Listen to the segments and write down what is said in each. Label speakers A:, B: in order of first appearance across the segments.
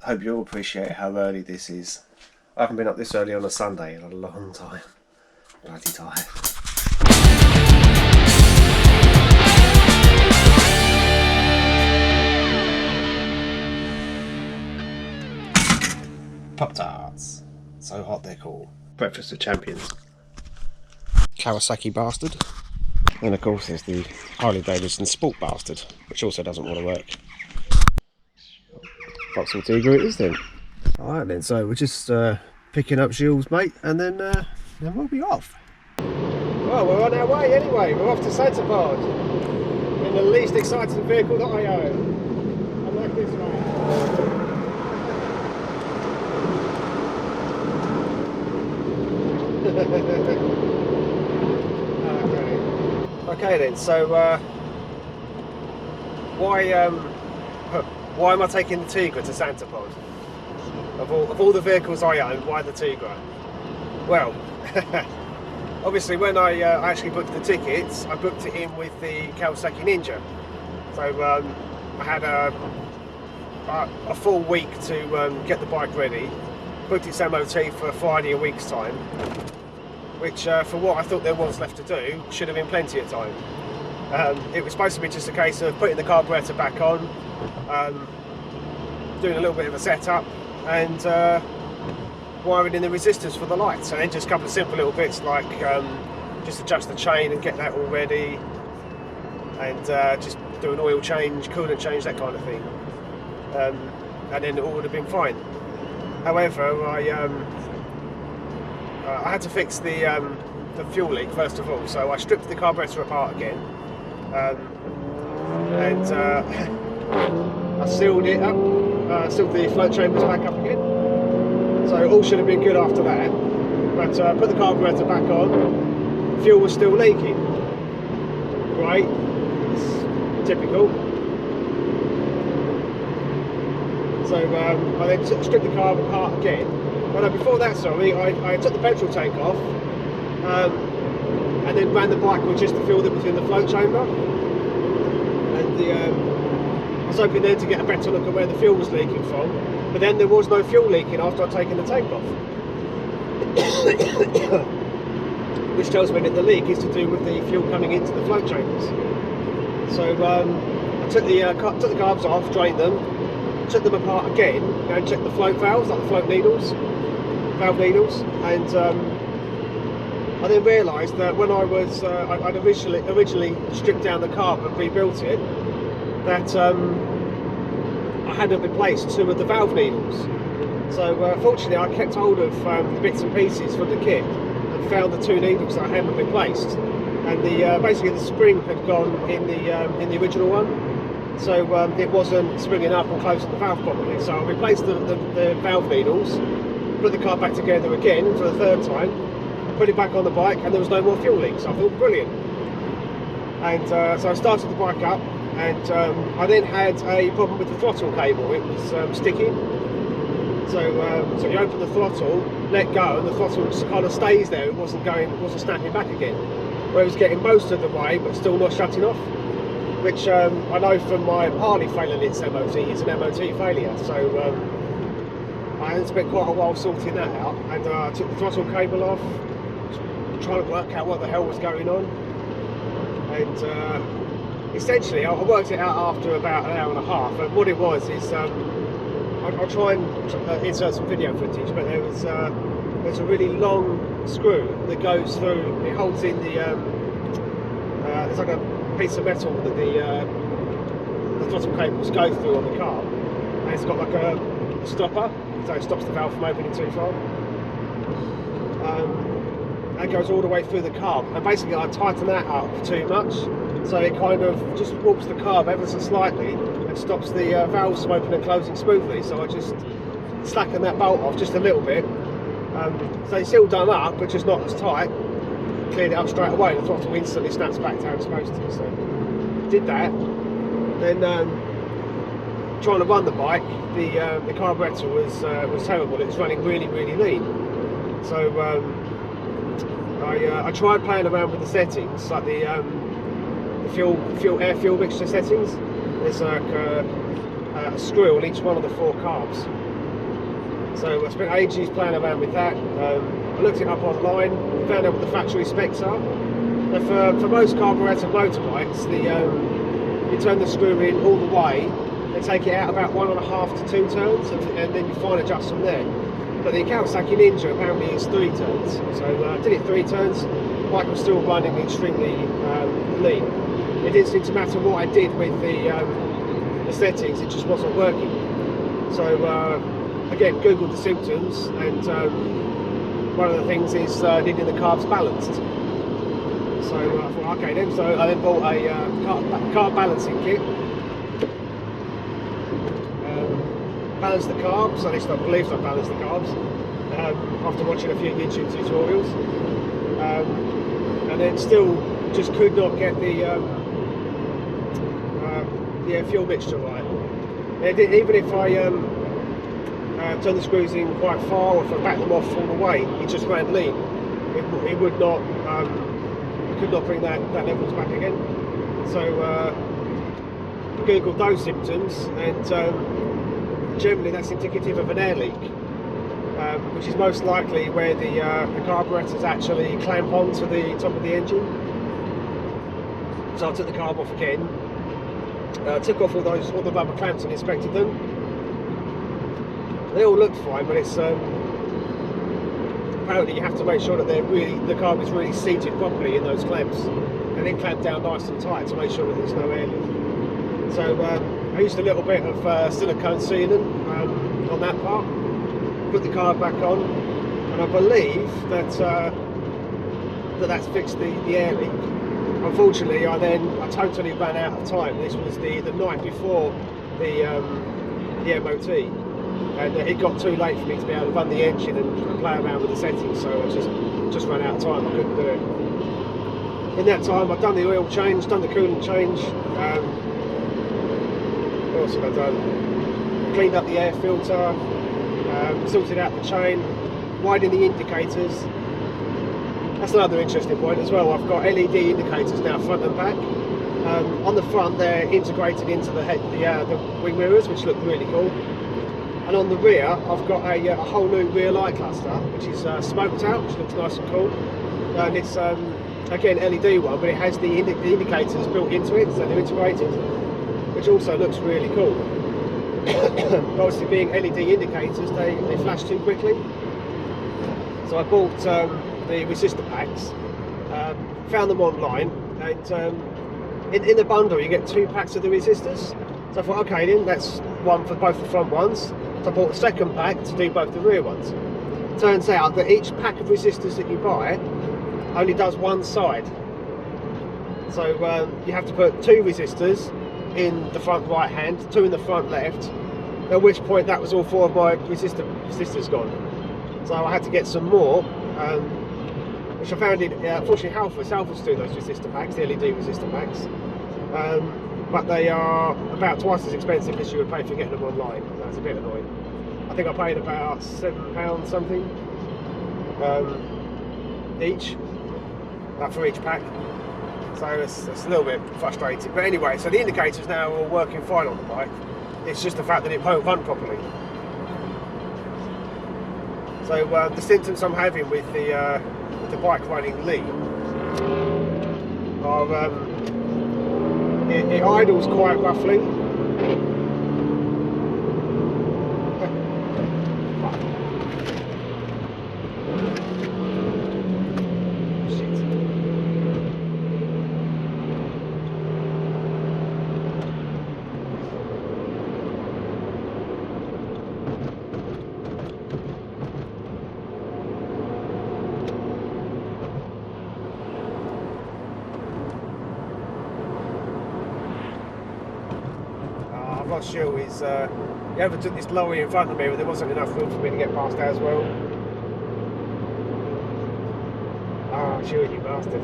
A: hope you'll appreciate how early this is. I haven't been up this early on a Sunday in a long time. Bloody tired. Pop-Tarts. So hot they're cool. Breakfast of Champions. Kawasaki Bastard. And of course there's the Harley Davidson Sport Bastard, which also doesn't want to work. Vauxhall Tigra it is then. Alright then, so we're just picking up Gilles, mate, and then we'll be off. Well, we're on our way anyway. We're off to Santa Pod in the least exciting vehicle that I own. I like this one. Okay then, so why am I taking the Tigra to Santa Pod? Of all the vehicles I own, why the Tigra? Well, obviously when I actually booked the tickets, I booked it in with the Kawasaki Ninja. So I had a full week to get the bike ready. Booked its MOT for Friday a week's time, which for what I thought there was left to do, should have been plenty of time. It was supposed to be just a case of putting the carburetor back on, doing a little bit of a setup, and wiring in the resistors for the lights, and then just a couple of simple little bits like just adjust the chain and get that all ready, and just do an oil change, coolant change, that kind of thing, and then it all would have been fine. However, I had to fix the fuel leak first of all, so I stripped the carburetor apart again, and I sealed it up, sealed the float chambers back up again, so it all should have been good after that. But put the carburetor back on, fuel was still leaking. Right, it's typical. So I then stripped the car apart again. Well, no, before that, sorry, I took the petrol tank off and then ran the bike with just the fuel that was in the float chamber. And I was hoping then to get a better look at where the fuel was leaking from, but then there was no fuel leaking after I'd taken the tank off. Which tells me that the leak is to do with the fuel coming into the float chambers. So I took the carbs off, drained them, took them apart again and checked the float valves, like the float needles, valve needles, and I then realised that when I was I'd originally stripped down the carb and rebuilt it, that I hadn't replaced two of the valve needles. So fortunately I kept hold of the bits and pieces from the kit and found the two needles that I hadn't replaced, and basically the spring had gone in the original one. So it wasn't springing up and closing the valve properly. So I replaced the valve needles, put the car back together again for the third time, put it back on the bike, and there was no more fuel leaks. So I thought, brilliant. And so I started the bike up, and I then had a problem with the throttle cable. It was sticking. So you open the throttle, let go, and the throttle just kind of stays there. It wasn't snapping back again. Where it was getting most of the way, but still not shutting off. Which I know from my Harley failing its MOT, it's an MOT failure, so I had spent quite a while sorting that out, and I took the throttle cable off, trying to work out what the hell was going on, and essentially I worked it out after about an hour and a half, and what it was is, I'll try and insert some video footage, but there's a really long screw that goes through, it holds in the, there's like a piece of metal that the throttle cables go through on the car, and it's got like a stopper, so it stops the valve from opening too far. That goes all the way through the carb, and basically I tighten that up too much, so it kind of just warps the carb ever so slightly and stops the valves from opening and closing smoothly. So I just slacken that bolt off just a little bit, so it's still done up but just not as tight. Cleared it up straight away, the throttle instantly snaps back to how it's supposed to. So did that. Then trying to run the bike, the carburetor was terrible. It was running really lean. So I tried playing around with the settings, like the air fuel mixture settings. There's like a screw on each one of the four carbs, So I spent ages playing around with that. I looked it up online, found out what the factory specs are. And for most carburettor motorbikes, you turn the screw in all the way and take it out about 1.5 to 2 turns, and then you fine adjust from there. But the Kawasaki Ninja apparently is 3 turns. So I did it 3 turns. Bike was still running extremely lean. It didn't seem to matter what I did with the settings, it just wasn't working. So again, googled the symptoms, and one of the things is needing the carbs balanced. So I thought, okay then, so I then bought a carb balancing kit. Balanced the carbs, at least I believe I balanced the carbs, after watching a few YouTube tutorials. And then still just could not get the fuel mixture right. Even if I turn the screws in quite far, or if I back them off all the way, it just ran lean. It would not, I could not bring that levels back again. So I googled those symptoms, and generally that's indicative of an air leak, which is most likely where the carburetors actually clamp onto the top of the engine. So I took the carb off again, took off all the rubber clamps and inspected them. They all looked fine, but it's apparently you have to make sure that the carb is really seated properly in those clamps, and then clamp down nice and tight to make sure that there's no air leak. So I used a little bit of silicone sealant on that part, put the carb back on, and I believe that that's fixed the air leak. Unfortunately, I totally ran out of time. This was the night before the MOT, and it got too late for me to be able to run the engine and play around with the settings. So I just ran out of time. I couldn't do it. In that time, I've done the oil change, done the coolant change. What else have I done? Cleaned up the air filter, sorted out the chain, widened the indicators. That's another interesting point as well. I've got LED indicators now, front and back. On the front, they're integrated into the wing mirrors, which look really cool. And on the rear, I've got a whole new rear light cluster, which is smoked out, which looks nice and cool. And it's again LED one, but it has the indicators built into it, so they're integrated, which also looks really cool. Obviously, being LED indicators, they flash too quickly. So I bought the resistor packs, found them online, and in the bundle you get 2 packs of the resistors. So I thought, okay then, that's one for both the front ones. So I bought the second pack to do both the rear ones. Turns out that each pack of resistors that you buy only does one side. So you have to put 2 resistors in the front right hand, 2 in the front left, at which point that was all 4 of my resistors gone. So I had to get some more, which I found unfortunately Halfords do those resistor packs, the LED resistor packs, but they are about twice as expensive as you would pay for getting them online. That's a bit annoying. I think I paid about £7 something each, for each pack. So it's a little bit frustrating. But anyway, so the indicators now are all working fine on the bike. It's just the fact that it won't run properly. So the symptoms I'm having with the bike running lean are it idles quite roughly. Issue is he overtook this lorry in front of me, but there wasn't enough room for me to get past that as well. Ah, sure, you bastard.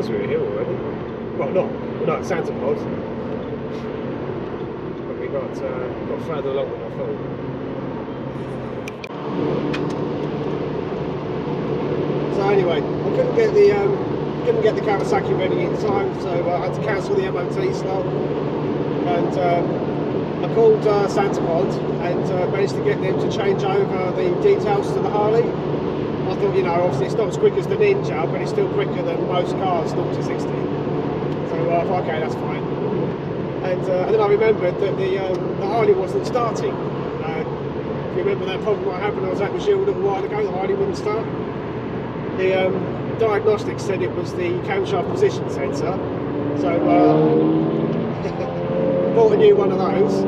A: suppose we were here already. Well, not Santa Pod. But we got further along than I thought. So anyway, I couldn't get the Kawasaki ready in time, so I had to cancel the MOT slot. And I called Santa Pod and managed to get them to change over the details to the Harley. I thought, you know, obviously it's not as quick as the Ninja, but it's still quicker than most cars, 0 to 60. So I thought, okay, that's fine. And then I remembered that the Harley wasn't starting. If you remember that problem I had when I was at the Shield a little while ago, the Harley wouldn't start. The diagnostics said it was the camshaft position sensor. So bought a new one of those.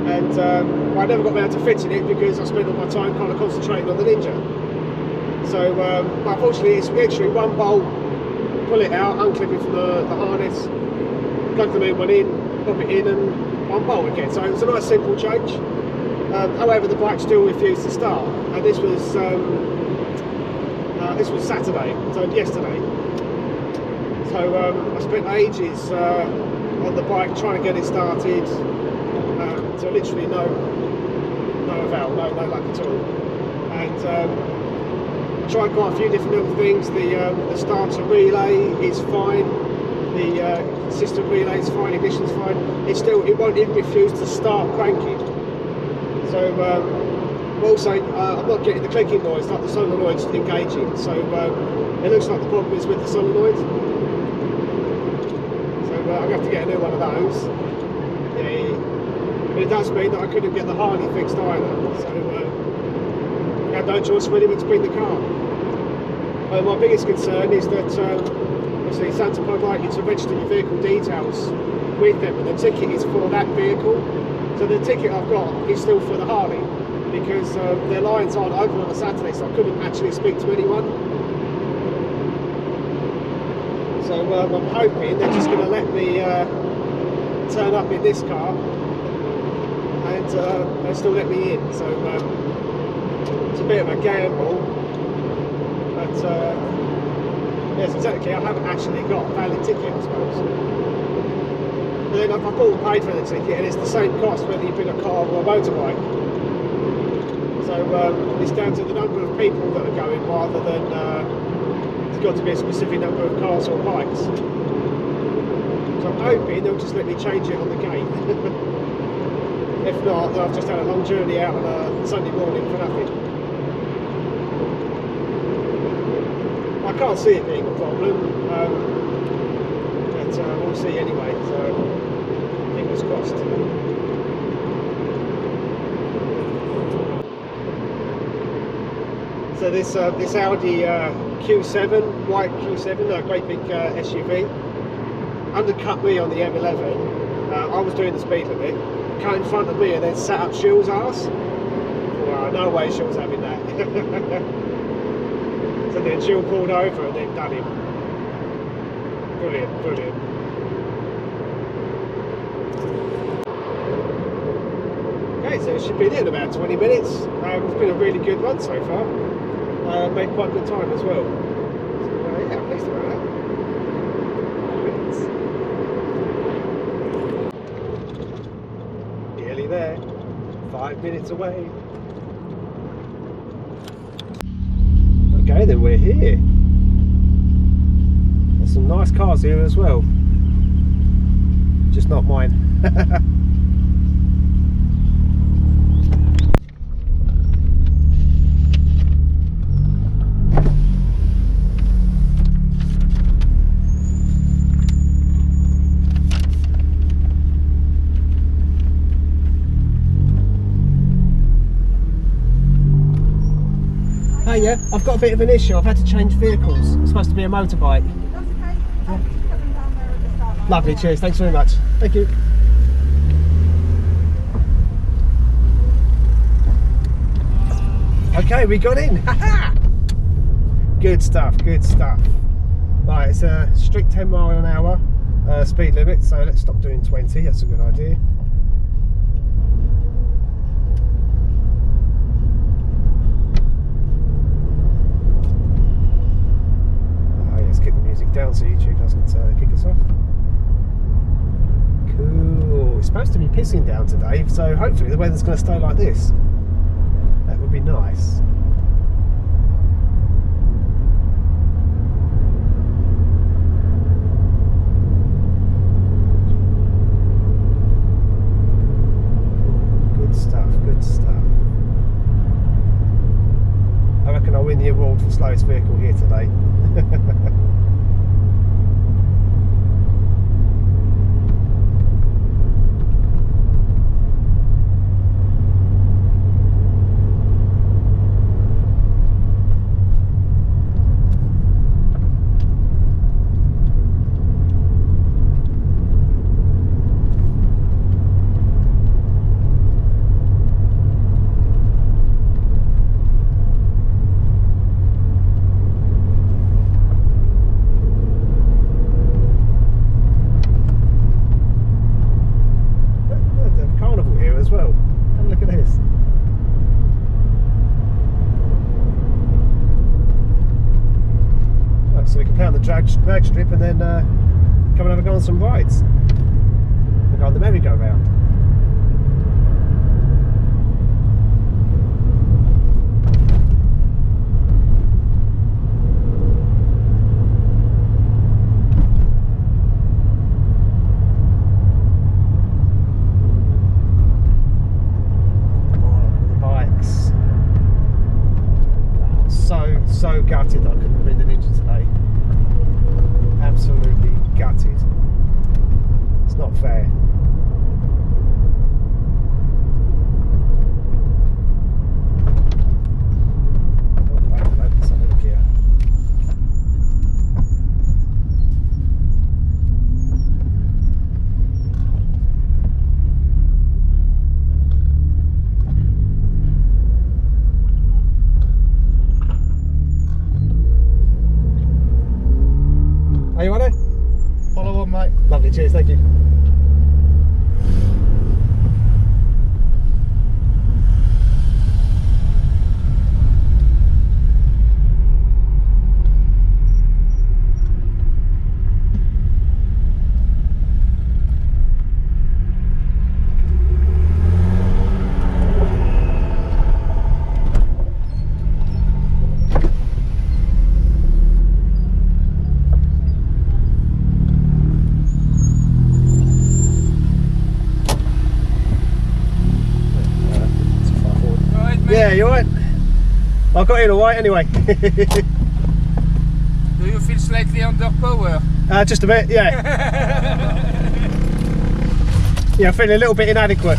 A: And I never got around to fitting it because I spent all my time kind of concentrating on the Ninja. So unfortunately it's literally one bolt, pull it out, unclip it from the harness, plug the new one in, pop it in and one bolt again. So it was a nice simple change. However, the bike still refused to start, and this was Saturday, so yesterday. So I spent ages on the bike trying to get it started. So literally no avail, no luck at all. And I tried quite a few different little things. The starter relay is fine, the system relay is fine, ignition's fine. It won't even refuse to start cranking. So also I'm not getting the clicking noise like the solenoid's engaging. So it looks like the problem is with the solenoid. So I'm going to have to get a new one of those. Yeah. But it does mean that I couldn't get the Harley fixed either, so I had no choice really but to bring the car. My biggest concern is that obviously Santa Pod like you to register your vehicle details with them, and the ticket is for that vehicle. So the ticket I've got is still for the Harley, because their lines aren't open on a Saturday, so I couldn't actually speak to anyone. So I'm hoping they're just going to let me turn up in this car, and they still let me in. So it's a bit of a gamble, but yes, exactly. I haven't actually got a valid ticket, I suppose. But then I've bought and paid for the ticket, and it's the same cost whether you bring a car or a motorbike. So it's down to the number of people that are going, rather than it's got to be a specific number of cars or bikes. So I'm hoping they'll just let me change it on the gate. If not, then I've just had a long journey out on a Sunday morning for nothing. I can't see it being a problem, but we'll see anyway, so fingers crossed. So this Audi Q7, white Q7, a great big SUV, undercut me on the M11. I was doing the speed limit, cut in front of me and then sat up Shield's arse. Well, no way Shield's having that. So then Shield pulled over and then done him. Brilliant, brilliant. Okay, so it should be in about 20 minutes. It's been a really good run so far. Made quite good time as well. So, yeah, I'm pleased about that. Nearly there. 5 minutes away. Okay, then we're here. There's some nice cars here as well. Just not mine. Yeah, I've got a bit of an issue. I've had to change vehicles. It's supposed to be a motorbike.
B: That's okay. I'll just put them down there at the start line.
A: Lovely, cheers. Thanks very much. Thank you. Okay, we got in. Good stuff, good stuff. Right, it's a strict 10 mile an hour speed limit, so let's stop doing 20. That's a good idea. pissing down today, so hopefully the weather's going to stay like this. That would be nice. Good stuff, good stuff. I reckon I'll win the award for slowest vehicle here today. As well. Have a look at this. Right, so we can play on the drag strip and then come and have a go on some rides. We'll go on the merry-go-round. So gutted that I couldn't win the Ninja today. Absolutely gutted. It's not fair. Let's have a look here. Are you on it?
C: Follow on, mate.
A: Lovely, cheers, thank you. Yeah, you alright? I got in alright anyway.
C: Do you feel slightly under power?
A: Just a bit, yeah. Yeah, I'm feeling a little bit inadequate.